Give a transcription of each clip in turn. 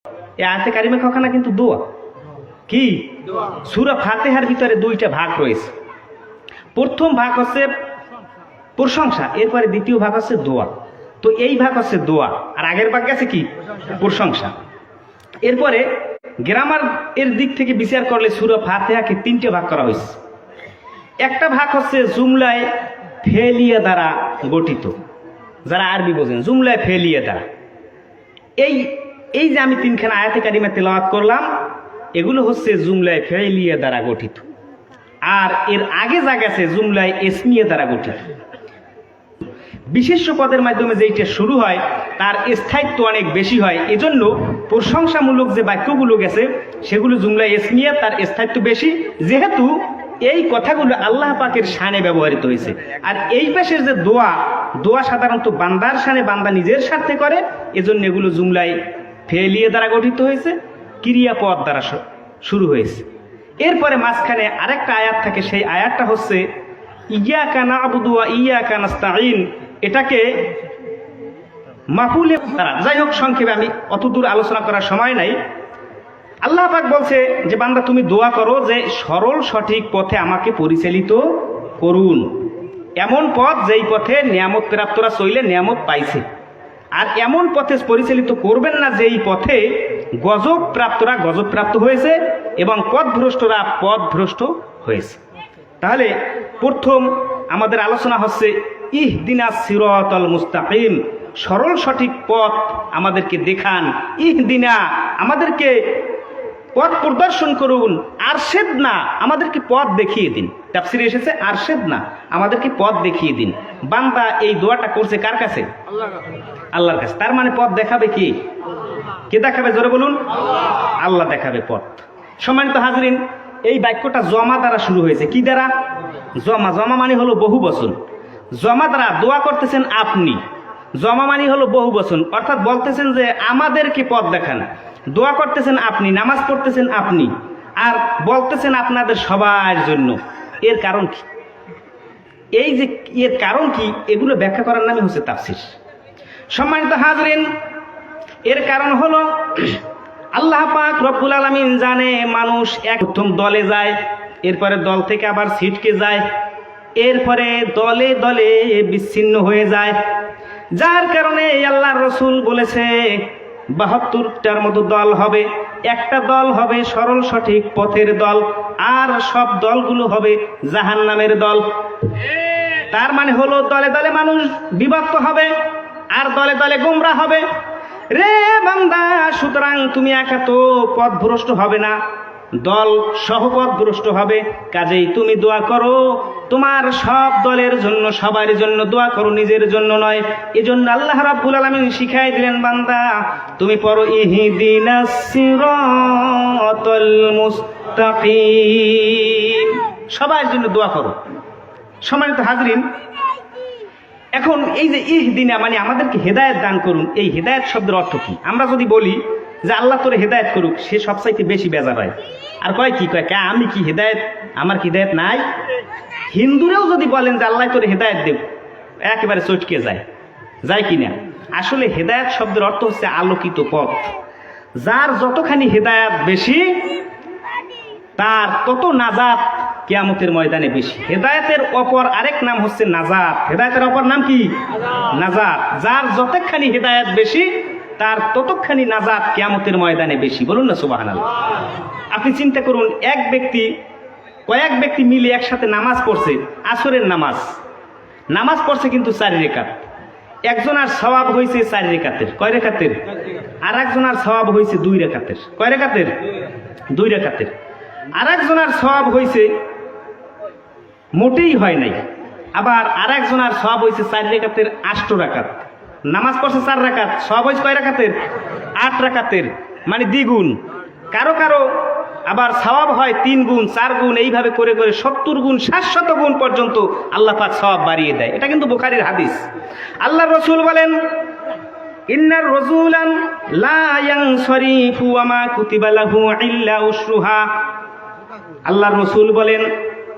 এই আয়াতে কারিমা কখানা কিন্তু দোয়া। কি সূরা ফাতিহার ভিতরে দুইটা ভাগ রয়েছে। প্রথম ভাগ হচ্ছে প্রশংসা, এরপরে দ্বিতীয় ভাগ হচ্ছে দোয়া। তো এই ভাগ হচ্ছে দোয়া, আর আগের ভাগ গেছে কি প্রশংসা। এরপরে গ্রামার এর দিক থেকে বিচার করলে সূরা ফাতিহাকে তিনটে ভাগ করা হয়েছে। একটা ভাগ হচ্ছে জুমলায় ফেলিয়া দ্বারা গঠিত, যারা আরবি বোঝেন জুমলায় ফেলিয়া দ্বারা। এই যে আমি তিনখানা আয়াতে কারিমা তেলাওয়াত করলাম, এগুলো হচ্ছে জুমলায় ফেলিয়া দ্বারা গঠিত। আর এর আগে যা গেছে জুমলায় ইসমিয়া দ্বারা গঠিত। বিশেষ্য পদের মাধ্যমে যেইটা শুরু হয় তার স্থায়িত্ব অনেক বেশি হয়, এজন্য প্রশংসামূলক যে বাক্যগুলো গেছে সেগুলো জুমলায় ইসমিয়া, তার স্থায়িত্ব বেশি, যেহেতু এই কথাগুলো আল্লাহ পাকের শানে ব্যবহৃত হয়েছে। আর এই পেশের যে দোয়া সাধারণত বান্দার শানে, বান্দা নিজের স্বার্থে করে, এজন্য এগুলো জুমলায় ফেলিয়া দ্বারা গঠিত হয়েছে, ক্রিয়াপদ দ্বারা শুরু হয়েছে। এরপরে মাঝখানে আরেকটা আয়াত থাকে, সেই আয়াতটা হচ্ছে ইয়াকা না'বুদু ওয়া ইয়াকা নাস্তাঈন। এটাকে মাফুলে দ্বারা, যাই হোক সংক্ষেপে আমি অতদূর আলোচনা করার সময় নাই। আল্লাহ পাক বলছে যে বান্দা তুমি দোয়া করো যে সরল সঠিক পথে আমাকে পরিচালিত করুন, এমন পথ যেই পথে নিয়ামত প্রাপ্তরা চইলে নিয়ামত পাইছে, আর এমন পথে পরিচালিত করবেন না যেই পথে গজব প্রাপ্তরা গজব প্রাপ্ত হয়েছে এবং পথভ্রষ্টরা পথভ্রষ্ট হয়েছে। তাহলে প্রথম আমাদের আলোচনা হচ্ছে ইহদিনাস সিরাতাল মুস্তাকিম, সরল সঠিক পথ আমাদেরকে দেখান। ইহদিনা, আমাদেরকে পথ প্রদর্শন করুন। আরশেদ না, আমাদেরকে পথ দেখিয়ে দিন। তাফসিরে এসেছে আরশেদ না, আমাদেরকে পথ দেখিয়ে দিন। বান্দা এই দোয়াটা করছে কার কাছে? আল্লাহর কাছে। তার মানে পথ দেখাবে কি? কে দেখাবে? জোরে বলুন। আল্লাহ দেখাবে পথ। সম্মানিত হাজরিন, এই বাক্যটা জমা দ্বারা শুরু হয়েছে। কি দ্বারা? জমা। জমা মানে হলো বহু বচন। জমা দ্বারা দোয়া করতেছেন আপনি, জমা মানে হলো বহু বচন, অর্থাৎ বলতেছেন যে আমাদেরকে পথ দেখান। দোয়া করতেছেন আপনি, নামাজ পড়তেছেন আপনি, আর বলতেছেন আপনাদের সবার জন্য। এর কারণ কি? এই যে এর কারণ কি, এগুলো ব্যাখ্যা করার নামই হচ্ছে তাফসীর। সম্মানিত হাজরিন, এর কারণ হলো আল্লাহ পাক রব্বুল আলামিন জানে মানুষ প্রথম দলে যায়, এরপরে দল থেকে আবার ছিটকে যায়, এরপরে দলে দলে বিচ্ছিন্ন হয়ে যায়। যার কারণে আল্লাহর রাসূল বলেছে ৭২টার মতো দল হবে, একটা দল হবে সরল সঠিক পথের দল, আর সব দলগুলো হবে জাহান্নামের দল। তার মানে হলো দলে দলে মানুষ বিভক্ত হবে আর দলে দলে গোমরা হবে। রে বান্দা, সুতরাং তুমি একা তো পথভ্রষ্ট হবে না, দল সহপথভ্রষ্ট হবে। কাজেই তুমি দোয়া করো তোমার সব দলের জন্য, সবার জন্য দোয়া করো, নিজের জন্য নয়। এজন্য আল্লাহ রাব্বুল আলামিন শিখাই দিলেন, বান্দা তুমি পড়ো ইহদিনাস সিরাতাল মুস্তাকিম, সবার জন্য দোয়া করো। সম্মানিত হাজরিন, এখন এই যে ইহদিনা মানে আমাদেরকে হেদায়েত দান করুন, এই হেদায়েত শব্দের অর্থ কি? আমরা যদি বলি যে আল্লাহ তোরে হেদায়েত করুক, সে সবচাইতে বেশি বেজার হয়। আর কয় কি? কয় আমি কি হেদায়েত, আমার কি হেদায়েত নাই? হিন্দুরেও যদি বলেন যে আল্লাহ তোরে হেদায়েত দেব, একেবারে চটকে যায়, যায় কিনা? আসলে হেদায়েত শব্দের অর্থ হচ্ছে আলোকিত পথ। যার যতখানি হেদায়েত বেশি, তার তত নাজাত কিয়ামতের ময়দানে বেশি। হেদায়েতের অপর আরেক নাম হচ্ছে নাজাত। হেদায়েতের অপর নাম কি? নাজাত। যার যতখানি হেদায়েত বেশি, তার ততখানি নাজাত কিয়ামতের ময়দানে বেশি। বলুন না সুবহানাল্লাহ। আপনি চিন্তা করুন, কয়েক ব্যক্তি মিলে একসাথে নামাজ পড়ছে, আসরের নামাজ পড়ছে কিন্তু 4 রেকাত। একজনের সওয়াব হয়েছে 4 রেকাতের। কয় রেকাতের? আর একজনের সওয়াব হয়েছে 2 রেকাতের। কয় রেকাতের? 2 রেকাতের। আর একজনের সওয়াব হয়েছে মোটেই হয় নাই। আবার আর একজনের সওয়াব হয়েছে 4 রেকাতের 8 রাকাত। নামাজ পড়ছে 4 রাকাত, সওয়াব হয়েছে কয় রাকাতের? 8 রাকাতের, মানে দ্বিগুণ। কারো কারো আবার সওয়াব হয় 3 গুণ, 4 গুণ, এইভাবে করে করে 70 গুণ 700 গুণ পর্যন্ত আল্লাহ পাক সওয়াব বাড়িয়ে দেয়। এটা কিন্তু বুখারীর হাদিস। আল্লাহর রাসূল বলেন, ইন্নার রাজুলান লা ইয়ানসারিফু ওয়া মা কুতিবা লাহু ইল্লা উশরুহা। আল্লাহর রাসূল বলেন,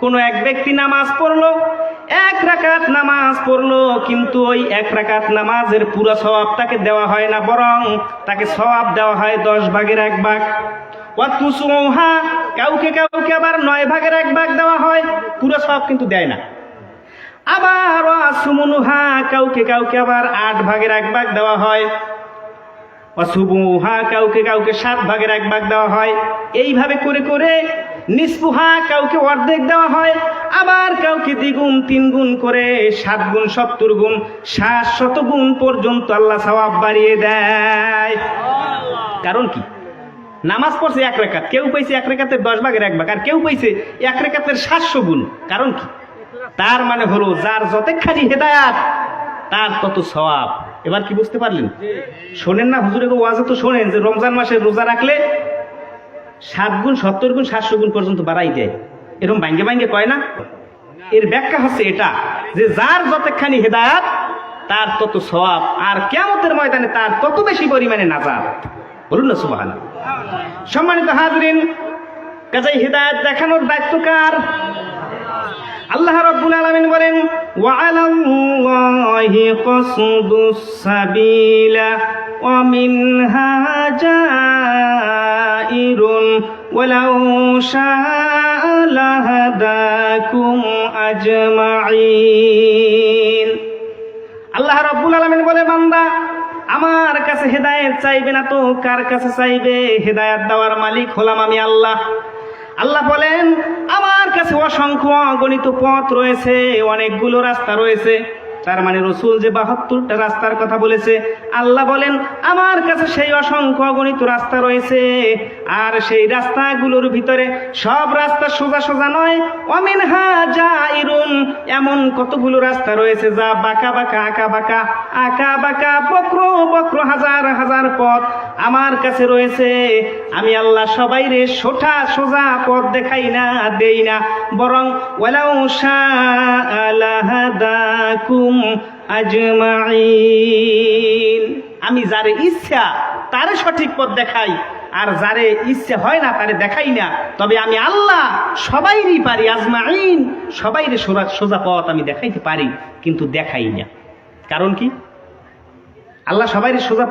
কোন এক ব্যক্তি নামাজ পড়লো, এক রাকাত নামাজ পড়লো, কিন্তু ওই এক রাকাত নামাজের পুরো সওয়াব তাকে দেওয়া হয় না, বরং তাকে সওয়াব দেওয়া হয় 10 ভাগের 1 ভাগ। ওয়াতুসুহা, কাউকে কাউকে আবার 9 ভাগের 1 ভাগ দেওয়া হয়, পুরো সওয়াব কিন্তু দেয় না। আবার ওয়াসুমুনুহা, কাউকে কাউকে আবার 8 ভাগের 1 ভাগ দেওয়া হয়। ওয়াসুবুহা, কাউকে কাউকে 7 ভাগের 1 ভাগ দেওয়া হয়। এইভাবে করে করে নিসফুহা, কাউকে অর্ধেক দেওয়া হয়, আবার কাউকে দ্বিগুণ 3 গুণ করে 7 গুণ 70 গুণ 700 গুণ পর্যন্ত আল্লাহ সওয়াব বাড়িয়ে দেয়। কারণ কি? নামাজ পড়ছে 1 রাকাত, কেউ পাইছে 1 রাকাতের 10 ভাগের 1 ভাগ, আর কেউ পাইছে 1 রাকাতের 700 গুণ। কারণ কি? তার মানে হলো যার যতখানি হেদায়াত তার তত সওয়াব। এবার কি বুঝতে পারলেন? শোনেন না হুজুরের ওয়াজে তো শোনেন যে রমজান মাসে রোজা রাখলে 7 গুণ 70 গুণ 700 গুণ পর্যন্ত বাড়াই দেয়, এরকম ভাঙ্গে ভাঙ্গে কয় না? এর ব্যাখ্যা হচ্ছে এটা যে যার যতখানি হেদায়াত তার তত সওয়াব, আর কিয়ামতের ময়দানে তার তত বেশি পরিমাণে নাজাত। বলুন না সুবহানাল্লাহ। সম্মানিত হাজরিন, কাজেই হেদায়াত দেখানোর দায়িত্ব কার? আল্লাহ রাব্বুল আলামিন বলেন, ওয়া আলাল্লাহি কাসদুস সাবিলা ওয়া মিনহা জাইরুন ওয়ালাউ শাআ লাহাদাকুম আজমাইন। আল্লাহ রাব্বুল আলামিন বলে, বান্দা আমার কাছে হেদায়েত চাইবে না তো কার কাছে চাইবে? হেদায়েত দেওয়ার মালিক হলাম আমি আল্লাহ। আল্লাহ বলেন, আমার কাছে অসংখ্য অগণিত পথ রয়েছে, অনেকগুলো রাস্তা রয়েছে। তার মানে রসুল যে 72টা রাস্তার কথা বলেছে, আল্লাহ বলেন আমার কাছে সেই অসংখ্য অগণিত রাস্তা রয়েছে। আর সেই রাস্তাগুলোর ভিতরে সব রাস্তা সোজা সোজা নয়, অমিনহা জাইরুন, এমন কতগুলো রাস্তা রয়েছে যা বাঁকা বাঁকা, আঁকা বাঁকা, আঁকা বাঁকা, বক্র বক্র, হাজার হাজার পথ আমার কাছে রয়েছে। আমি আল্লাহ সবাই রে সোজা সোজা পথ দেখাই না, দেই না, বরং ওয়ালাউ শাআ লাহাদাকুম আজমাইন, আমি যারে ইচ্ছা তারে সঠিক পথ দেখাই, আর যারে ইচ্ছা হয় না তারে দেখাই না। তবে আমি আল্লাহ সবাইরই পারি, আজমাইন, সবাইরে সোজা পথ আমি দেখাইতে পারি, কিন্তু দেখাই না। কারণ কি? আল্লাহ সবাইরে সোজা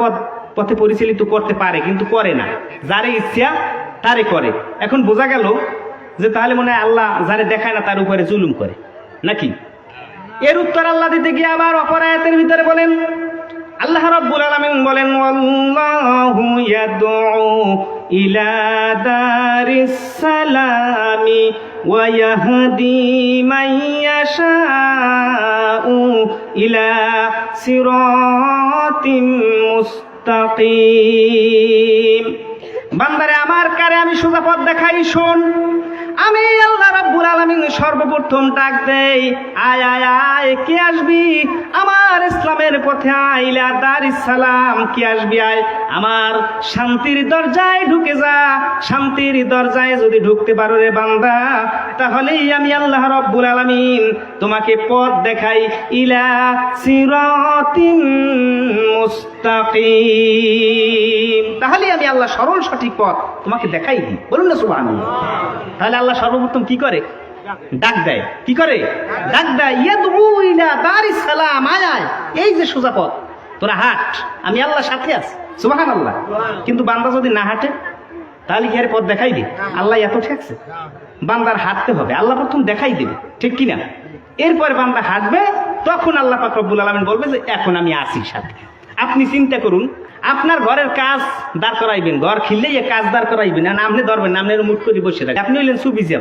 পথে পরিচালিত করতে পারে, কিন্তু করে না। যারে ইচ্ছা তারে করে। এখন বোঝা গেল যে তাহলে মনে হয় আল্লাহ যারে দেখায় না তার উপরে জুলুম করে নাকি? এর উত্তর আল্লাহ দিতে গিয়ে আবার অপর আয়াতের ভিতরে বলেন, আল্লাহ রাব্বুল আলামিন বলেন, ওয়াল্লাহু ইয়াদউ ইলা দারিস সালামি ওয়া ইয়াহদি মান ইয়াশাউ ইলা সিরাতিম মুস্তাকিম। বান্দারে আমার কারে আমি সোজা পথ দেখাই, শোন। আমি আল্লাহ রাব্বুল আলামিন সর্বপ্রথম ডাক দেই, আয় আয় আয়, কে আসবি আমার ইসলামের পথে? আইলা দারিস সালাম, কে আসবি? আয় আমার শান্তির দরজায় ঢুকে যা। শান্তির দরজায় যদি ঢুকতে পারো রে বান্দা, তাহলেই আমি আল্লাহ রাব্বুল আলামিন তোমাকে পথ দেখাই, ইলা সিরাতিম মুস্তাকিম, তাহলে আমি আল্লাহ সরল সঠিক পথ তোমাকে দেখাই দিই। বলুন না সুবহানাল্লাহ। তাহলে আল্লাহ সর্বপ্রথম কি করে? ডাক দেয়। কি করে? ডাক দেয়, ইয়াদউ ইলা দারিস সালাম, আয় আয়, এই যে সোজা পথ, তোরা হাঁট, আমি আল্লাহ সাথে আছি। সুবহানাল্লাহ। কিন্তু বান্দা যদি না হাঁটে তাহলে কি আর পথ দেখাই দিবে? আল্লাহ এত ঠেকছে? বান্দার হাঁটতে হবে, আল্লাহ প্রথম দেখাই দেবে, ঠিক কিনা? এরপরে বান্দা হাঁটবে, তখন আল্লাহ পাক রব্বুল আলামিন বলবে যে এখন আমি আছি সাথে। আপনি চিন্তা করুন, আপনার ঘরের কাজ দাঁড় করাইবেন, ঘর খিললেই কাজ দাঁড় করাইবেন, না আপনি ধরবেন না, আপনার মুঠ করে বসে থাকবেন। আপনি হইলেন সুবিজি,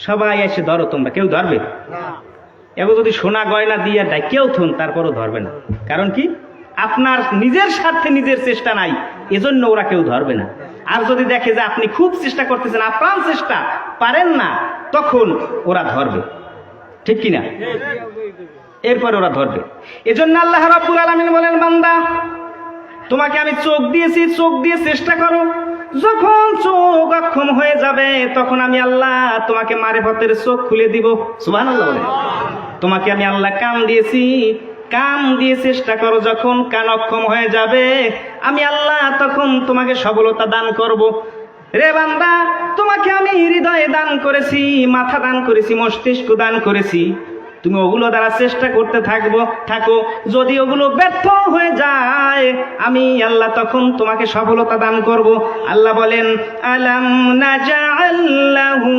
সবাই এসে ধরো, তোমরা কেউ ধরবে? এবার যদি সোনা গয়না দিয়ে দেয় কেউ থন, তারপরও ধরবে না। কারণ কি? আপনার নিজের স্বার্থে নিজের চেষ্টা নাই, এজন্য ওরা কেউ ধরবে না। আর যদি দেখে যে আপনি খুব চেষ্টা করতেছেন, আপ্রাণ চেষ্টা, পারেন না, তখন ওরা ধরবে, ঠিক কিনা? এরপর ওরা ধরবে। এজন্য আল্লাহ রাব্বুল আলামিন বলেন, বান্দা তোমাকে আমি চোখ দিয়েছি, চোখ দিয়ে চেষ্টা করো। যখন চোখ অক্ষম হয়ে যাবে তখন আমি আল্লাহ তোমাকে মারিফতের চোখ খুলে দিব। সুবহানাল্লাহ। তোমাকে আমি আল্লাহ কান দিয়েছি, কান দিয়ে চেষ্টা করো। যখন কান অক্ষম হয়ে যাবে আমি আল্লাহ তখন তোমাকে সবলতা দান করব। রে বান্দা, তোমাকে আমি হৃদয়ে দান করেছি, মাথা দান করেছি, মস্তিষ্ক দান করেছি, তুমি ওগুলো দ্বারা চেষ্টা করতে থাকো। যদি ওগুলো ব্যর্থ হয়ে যায় আমি আল্লাহ তখন তোমাকে সফলতা দান করব। আল্লাহ বলেন আলাম নাজআল লাহু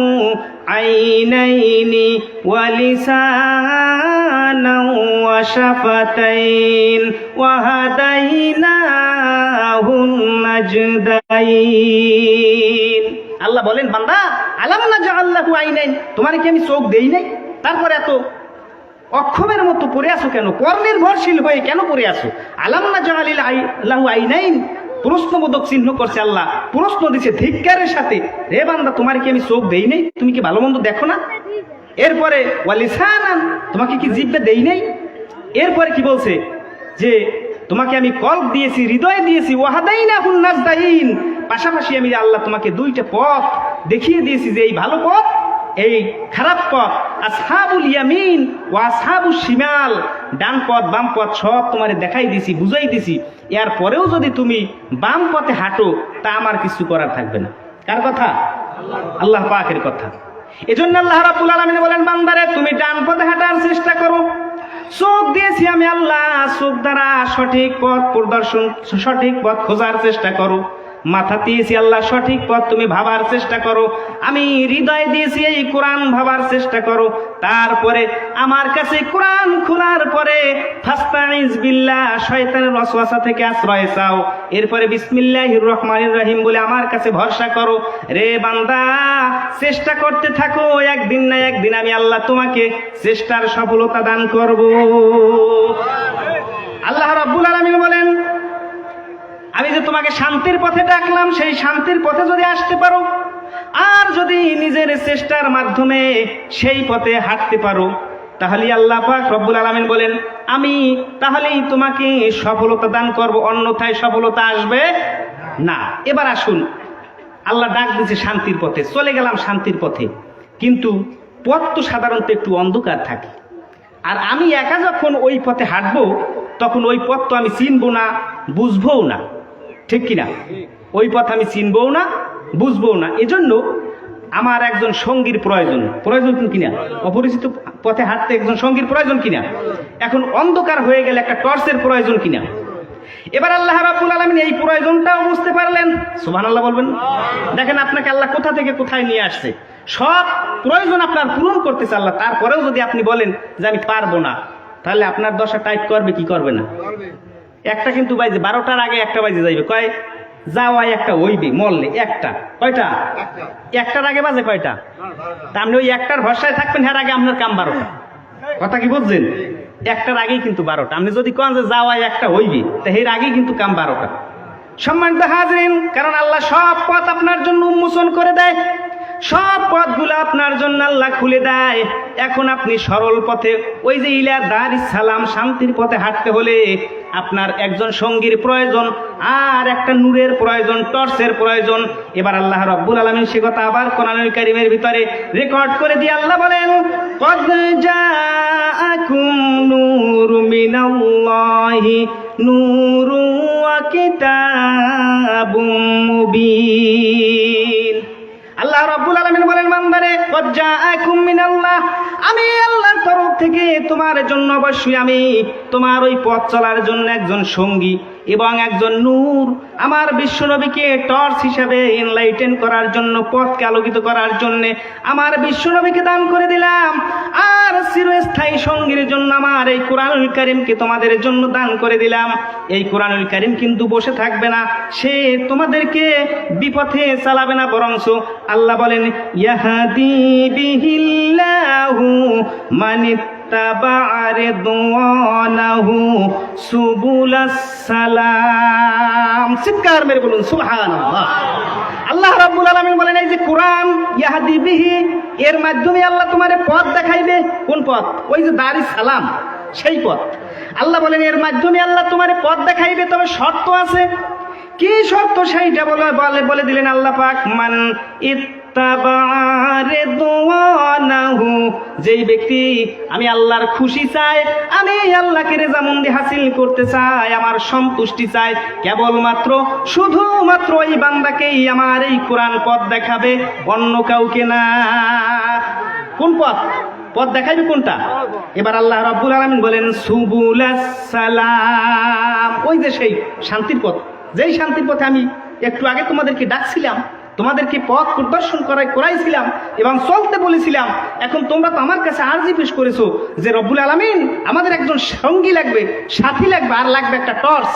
আইনাইনি ওয়া লিসানান ওয়া শাফাতাইন ওয়া হাদাইনাহুন নাজদাইন। আল্লাহ বলেন বান্দা আলাম নাজআল লাহু আইনাইন, তোমার কি আমি চোখ দেই নাই? তারপরে এত অক্ষমের মতো পড়ে আছো কেন? পরনির্ভরশীল হয়ে কেন পড়ে আছো? আলাম নাজআল লাহু আইনাইন, প্রশ্নবোধক চিহ্ন করছে আল্লাহ, প্রশ্ন দিচ্ছে ধিক্কারের সাথে, রে বান্দা তোমার কি আমি চোখ দেই নাই? তুমি কি ভালো মন্দ দেখো না? এরপরে ওয়া লিসানান, তোমাকে কি জিহ্বা দেই নাই? এরপরে কি বলছে যে তোমাকে আমি কল্ব দিয়েছি, হৃদয় দিয়েছি, ওয়া হাদাইনাহুন নাজদাইন, পাশাপাশি আমি আল্লাহ তোমাকে দুইটা পথ দেখিয়ে দিয়েছি, যে এই ভালো পথ, এই খারাপ পথ, আসহাবুল ইয়ামিন ওয়া আসহাবুশ শিমাল, ডান পথ বাম পথ সব তোমারে দেখাই দিছি, বুঝাই দিছি। এর পরেও যদি তুমি বাম পথে হাঁটো তা আমার কিছু করার থাকবে না। কার কথা? আল্লাহ পাকের কথা। এজন্য আল্লাহ রাব্বুল আলামিন বলেন বান্দারে তুমি ডান পথে হাঁটার চেষ্টা করো। চোখ দিয়েছি আমি আল্লাহ, চোখ দ্বারা সঠিক পথ প্রদর্শন, সঠিক পথ খোঁজার চেষ্টা করো। মাথা দিয়েছি আল্লাহ, সঠিক পথ তুমি ভাবার চেষ্টা করো। আমি হৃদয় দিয়েছি, এই কোরআন ভাবার চেষ্টা করো। তারপরে আমার কাছে কোরআন খোলার পরে ফাস্তাইজ বিল্লাহ, শয়তানের ওয়াসওয়াসা থেকে আশ্রয় চাও। এরপরে বিসমিল্লাহির রহমানির রহিম বলে আমার কাছে ভরসা করো। রে বান্দা চেষ্টা করতে থাকো, একদিন না একদিন আমি আল্লাহ তোমাকে চেষ্টার সফলতা দান করব। আল্লাহ রাব্বুল আলামিন বলেন আমি যে তোমাকে শান্তির পথে ডাকলাম, সেই শান্তির পথে যদি আসতে পারো আর যদি নিজের চেষ্টার মাধ্যমে সেই পথে হাঁটতে পারো, তাহলে আল্লাহ পাক রব্বুল আলামিন বলেন আমি তাহলেই তোমাকে সফলতা দান করব, অন্যথায় সফলতা আসবে না। এবার আসুন, আল্লাহ ডাক দিয়েছে শান্তির পথে, চলে গেলাম শান্তির পথে, কিন্তু পথ তো সাধারণত একটু অন্ধকার থাকে। আর আমি একা যখন ওই পথে হাঁটবো তখন ওই পথ তো আমি চিনবো না, বুঝবও না, ঠিক কিনা? ওই পথ আমি চিনবও না, বুঝবও না। এজন্য আমার একজন সঙ্গীর প্রয়োজন কিনা? অপরিচিত পথে হাঁটতে একজন সঙ্গীর প্রয়োজন কিনা? এখন অন্ধকার হয়ে গেলে একটা টর্চের প্রয়োজন কিনা? এবার আল্লাহ রাব্বুল আলামিন এই প্রয়োজনটাও বুঝতে পারলেন। সুবহানাল্লাহ বলবেন। দেখেন আপনাকে আল্লাহ কোথা থেকে কোথায় নিয়ে আসছে, সব প্রয়োজন আপনার পূরণ করতেছে আল্লাহ। তারপরেও যদি আপনি বলেন যে আমি পারবো না, তাহলে আপনার দশা টাইট করবে কি করবে না? একটা কিন্তু বাজে 12টার আগে একটা বাজে যাইবে, কয় যাওয়াই একটা হইবে মরলে একটা, কয়টা? একটার আগে বাজে কয়টা? তা আপনি ওই একটার ভরসায় থাকবেন, এর আগে আপনার কাম 12টা। কথা কি বুঝছেন? একটার আগেই কিন্তু 12টা। আপনি যদি কোন যে যাওয়াই একটা হইবে, তা এর আগেই কিন্তু কাম 12টা। সম্মানিত হাজরিন, কারণ আল্লাহ সব পথ আপনার জন্য উন্মোচন করে দেয়, সব পথগুলো আপনার জন্য আল্লাহ খুলে দেয়। এখন আপনি সরল পথে, ওই যে ইলা দারিস সালাম শান্তির পথে হাঁটতে হলে আপনার একজন সঙ্গীর প্রয়োজন, আর একটা নূরের প্রয়োজন, টর্চের প্রয়োজন। এবার আল্লাহ রাব্বুল আলামিন সে কথা আবার কোরআনুল কারীমের ভিতরে রেকর্ড করে দিয়ে আল্লাহ বলেন কদ জাআকুম নূরুম মিনাল্লাহি নূরু ওয়া কিতাবুম মুবিন। আল্লাহ রাব্বুল আলামিন বলেন বান্দারে কদ জাআকুম মিনাল্লাহ, আমি আল্লাহর তরফ থেকে তোমার জন্য অবশ্যই আমি তোমার ওই পথ চলার জন্য একজন সঙ্গী এবং একজন নূর, আমার বিশ্বনবীকে টর্চ হিসেবে এনলাইটেন করার জন্য, পথকে আলোকিত করার জন্য আমার বিশ্বনবীকে দান করে দিলাম। আর চিরস্থায়ী সঙ্গীর জন্য আমার এই কোরআনুল কারীমকে তোমাদের জন্য দান করে দিলাম। এই কোরআনুল কারীম কিন্তু বসে থাকবে না, সে তোমাদেরকে বিপথে চালাবে না, বরংস আল্লাহ বলেন ইয়াহদি বিহিল্লাহু মানিত্তাবা'a রিদওয়ানাহু সুবুলাস সালাম। চিৎকার মেরে বলুন সুবহানাল্লাহ। আল্লাহ রাব্বুল আলামিন বলেন এই যে কোরআন, ইয়াহদি বিহি, এর মাধ্যমে আল্লাহ তোমারে পথ দেখাইবে। কোন পথ? ওই যে দারিস সালাম, সেই পথ। আল্লাহ বলেন এর মাধ্যমে আল্লাহ তোমারে পথ দেখাইবে, তবে শর্ত আছে। কি শর্ত? সেইটা বলে দিলেন আল্লাহ পাক, মান ইত্তাবা'a রিদওয়ানাহু, যেই ব্যক্তি আমি আল্লাহর খুশি চাই, আমি আল্লাহকে রেজামন্দি হাসিল করতে চাই, আমার সন্তুষ্টি চাই, কেবলমাত্র শুধুমাত্র এই বান্দাকেই আমার এই কোরআন পথ দেখাবে, অন্য কাউকে না। কোন পথ? পথ দেখাইবে কোনটা? এবার আল্লাহ রাব্বুল আলামিন বলেন সুবুলাস সালাম, ওই যে সেই শান্তির পথ, যেই শান্তির পথে আমি একটু আগে তোমাদেরকে ডাকছিলাম, তোমাদেরকে পথ প্রদর্শন করাইছিলাম এবং চলতে বলেছিলাম। এখন তোমরা তো আমার কাছে আরজি পেশ করেছো যে রব্বুল আলামিন আমাদের একজন সঙ্গী লাগবে, সাথী লাগবে, আর লাগবে একটা টর্চ।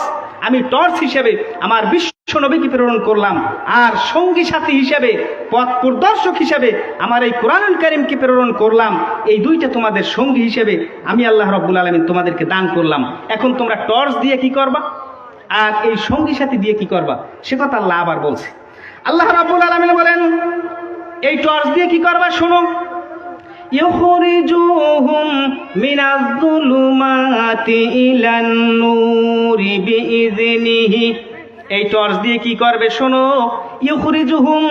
আমি টর্চ হিসেবে আমার বিশ্ব নবীকে প্রেরণ করলাম, আর সঙ্গী সাথী হিসেবে, পথ প্রদর্শক হিসেবে আমার এই কোরআনুল কারীমকে প্রেরণ করলাম। এই দুইটা তোমাদের সঙ্গী হিসেবে আমি আল্লাহ রাব্বুল আলামিন তোমাদেরকে দান করলাম। এখন তোমরা টর্চ দিয়ে কি করবা আর এই সঙ্গী সাথী দিয়ে কি করবা, সে কথা আল্লাহ আবার বলছে। আল্লাহ রাব্বুল আলামিন বলেন এই টর্চ দিয়ে কি করবা শোনো, ইউখরিজুহুম মিনাজ-যুলুমাতি ইলান-নূরি বিইযনিহি, এই টর্চ দিয়ে কি করবে শোনো, ইউখরিজুহুম,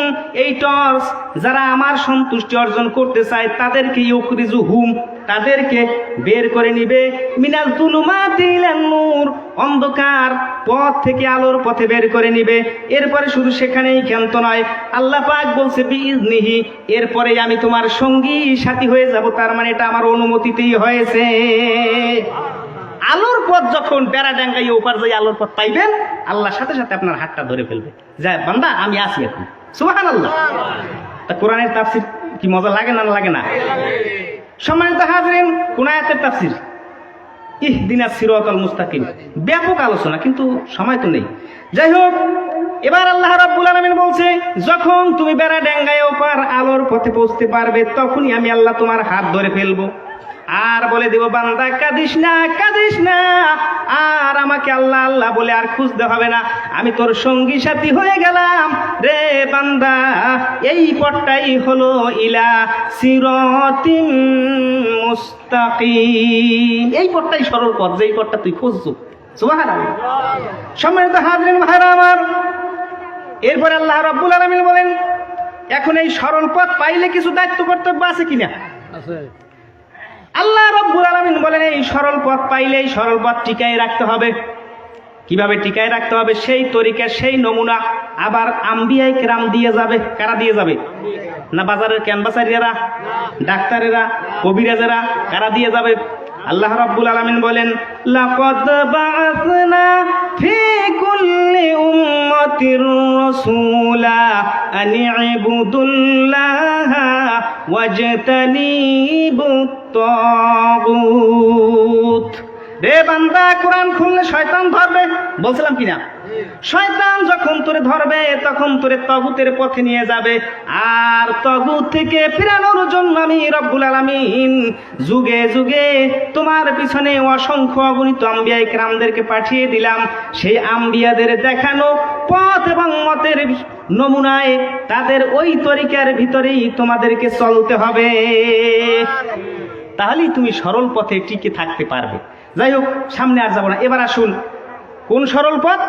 এই টর্চ যারা আমার সন্তুষ্টি অর্জন করতে চায় তাদেরকে, ইউখরিজুহুম তাদেরকে বের করে নিবে, মিনাজ-যুলুমাতি ইলান-নূর অন্ধকার পথ থেকে আলোর পথে বের করে নিবে। এরপরে শুধু সেখানেই ক্ষান্ত নয়, আল্লাহ পাক বলছে বিইজনিহি, এরপরে আমি তোমার সঙ্গী সাথী হয়ে যাব। তার মানে এটা আমার অনুমতিতেই হয়েছে। আলোর পথ যখন বেড়া ডাঙ্গাইয়ে ওপার যাই আলোর পথ পাইবেন, আল্লাহ সাথে সাথে আপনার হাতটা ধরে ফেলবে, যায় বান্দা আমি আছি এখন। সুবহানাল্লাহ। তা কোরআনের তাফসীর কি মজা লাগে না লাগে না? সম্মানিত হাজরিন, কোন আয়াতের তাফসীর? ইহদিনাস সিরাতাল মুস্তাকিম, ব্যাপক আলোচনা, কিন্তু সময় তো নেই। যাই হোক, এবার আল্লাহ রাব্বুল আলামিন বলছে যখন তুমি বেড়া ডাঙ্গায় ওপার আলোর পথে পৌঁছতে পারবে তখনই আমি আল্লাহ তোমার হাত ধরে ফেলবো আর বলে দেব বান্দা কাঁদিস না, কাঁদিস না, আর আমাকে আল্লাহ আল্লাহ বলে আর খুঁজতে হবে না, আমি তোর সঙ্গী সাথী হয়ে গেলাম রে বান্দা। এই পথটাই হলো ইলা সিরাতিম মুস্তাকিম, এই পথটাই সরল পথ, যেই পথটা তুই খুঁজছো। সুবহানাল্লাহ। সম্মানিত হাজরিন ভাইরা আমার, এরপর আল্লাহ রাব্বুল আলামিন বলেন এখন এই সরল পথ পাইলে কিছু দায়িত্ব কর্তব্য আছে কিনা? আছে। আল্লাহ রাব্বুল আলামিন বলেন এই সরল পথ পাইলে এই সরল পথ টিকায় রাখতে হবে। কিভাবে টিকায় রাখতে হবে সেই তরিকা, সেই নমুনা আবার আম্বিয়ায়ে কেরাম দিয়ে যাবে। কারা দিয়ে যাবে? না বাজারের ক্যানভাসারিয়ারা, ডাক্তারেরা, কবিরাজেরা, কারা দিয়ে যাবে? আল্লাহ রাব্বুল আলামিন বলেন লাকাদ বাআসনা ফি কুল্লি উম্মাতির রাসূলা আন ইবুদুল্লাহা ওয়াজতানিবুত তাগুত। রে বান্দা, কোরআন খুললে শয়তান ধরবে, বলছিলাম কিনা? শয়তান যখন তোরে ধরবে তখন তোরে তাগুতের পথে নিয়ে যাবে, আর তাগুত থেকে ফিরানোর জন্য আমি রব্বুল আলামিন যুগে যুগে তোমার পিছনে অসংখ্য অগণিত আম্বিয়ায়ে কেরামদেরকে পাঠিয়ে দিলাম। সেই আম্বিয়াদের দেখানো পথ এবং মতের নমুনায় তাদের ওই তরিকার ভিতরেই তোমাদেরকে চলতে হবে, তাহলেই তুমি সরল পথে টিকে থাকতে পারবে। যাই হোক, সামনে আর যাব না। এবার আসুন কোন সরল পথ?